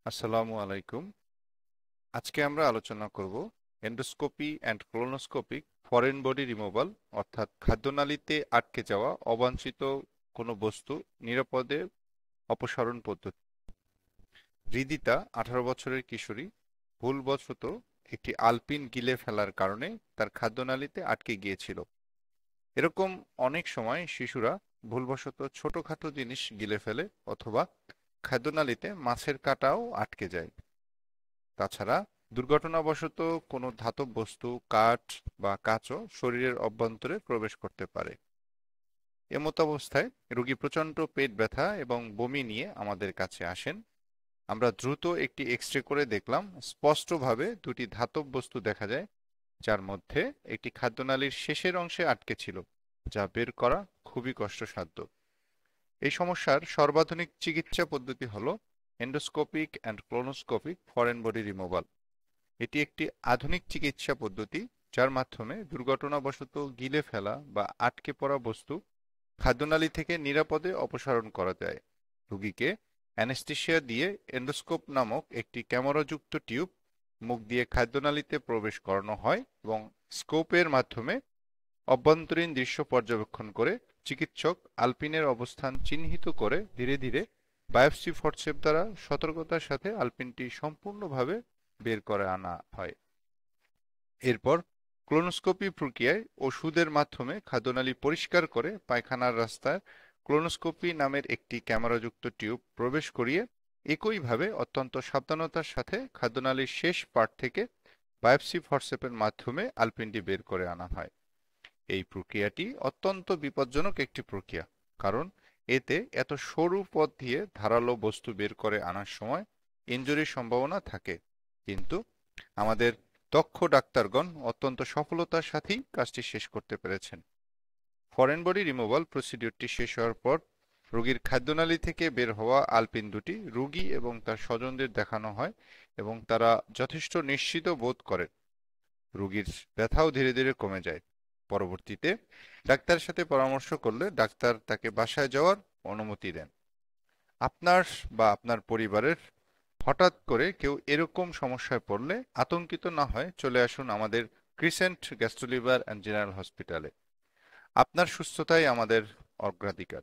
আসসালামু আলাইকুম। আজকে আমরা আলোচনা করব endoscopy and colonoscopic foreign body removal, অর্থাৎ খাদ্যনালীতে আটকে যাওয়া অবাঞ্ছিত কোনো বস্তু নিরাপদে অপসারণ পদ্ধতি। হৃদিতা 18 বছরের কিশোরী ভুলবশত একটি আলপিন গিলে ফেলার কারণে তার খাদ্যনালীতে আটকে গিয়েছিল। এরকম অনেক সময় শিশুরা ভুলবশত ছোটখাটো জিনিস গিলে ফেলে অথবা খাদ্যনালীতে মাছের কাঁটাও আটকে যায়। তাছাড়া দুর্ঘটনাবশত কোনো ধাতব বস্তু, কাঠ বা কাঁচও শরীরের অভ্যন্তরে প্রবেশ করতে পারে। এমতাবস্থায় রোগী প্রচণ্ড পেট ব্যথা এবং বমি নিয়ে আমাদের কাছে আসেন। আমরা দ্রুত একটি এক্স-রে করে দেখলাম, স্পষ্টভাবে দুটি ধাতব বস্তু দেখা যায়, যার মধ্যে একটি খাদ্যনালীর শেষের অংশে আটকে ছিল, যা বের করা খুবই কষ্টসাধ্য। এই সমস্যার সর্বাধুনিক চিকিৎসা পদ্ধতি হলো endoscopic and colonoscopic foreign body removal. এটি একটি আধুনিক চিকিৎসা পদ্ধতি যার মাধ্যমে দুর্ঘটনাবশত গিলে ফেলা বা আটকে পড়া বস্তু খাদ্যনালী থেকে নিরাপদে অপসারণ করা যায়। রোগীকে অ্যানেস্থেশিয়া দিয়ে এন্ডোস্কোপ নামক একটি ক্যামেরাযুক্ত টিউব মুখ দিয়ে খাদ্যনালীতে প্রবেশ করানো হয় এবং স্কোপের মাধ্যমে অভ্যন্তরীণ দৃশ্য পর্যবেক্ষণ করে চিকিৎসক আলপিনের অবস্থান চিহ্নিত করে ধীরে ধীরে বায়োপসি ফরসেপ দ্বারা সতর্কতার সাথে আলপিনটি সম্পূর্ণভাবে বের করে আনা হয়। এরপর কোলোনোস্কোপি প্রক্রিয়ায় ওষুধের মাধ্যমে খাদ্যনালী পরিষ্কার করে পায়খানার রাস্তায় কোলোনোস্কোপি নামের একটি ক্যামেরাযুক্ত টিউব প্রবেশ করিয়ে একইভাবে অত্যন্ত সাবধানতার সাথে খাদ্যনালীর শেষ পার্ট থেকে বায়োপসি ফরসেপের মাধ্যমে আলপিনটি বের করে আনা হয়। এই প্রক্রিয়াটি অত্যন্ত বিপজ্জনক একটি প্রক্রিয়া, কারণ এতে এত সরু পথ দিয়ে ধারালো বস্তু বের করে আনার সময় ইনজুরির সম্ভাবনা থাকে। কিন্তু আমাদের দক্ষ ডাক্তারগণ অত্যন্ত সফলতার সাথেই কাজটি শেষ করতে পেরেছেন। ফরেন বডি রিমুভাল প্রসিডিউরটি শেষ হওয়ার পর রোগীর খাদ্যনালী থেকে বের হওয়া আলপিন দুটি রোগী এবং তার স্বজনদের দেখানো হয় এবং তারা যথেষ্ট নিশ্চিত বোধ করেন। রোগীর ব্যথাও ধীরে ধীরে কমে যায়। পরবর্তীতে ডাক্তারের সাথে পরামর্শ করলে ডাক্তার তাকে বাসায় যাওয়ার অনুমতি দেন। আপনার বা আপনার পরিবারের হঠাৎ করে কেউ এরকম সমস্যায় পড়লে আতঙ্কিত না হয়ে চলে আসুন আমাদের crescent gastro liver and general হসপিটালে। আপনার সুস্থতাই আমাদের অগ্রাধিকার।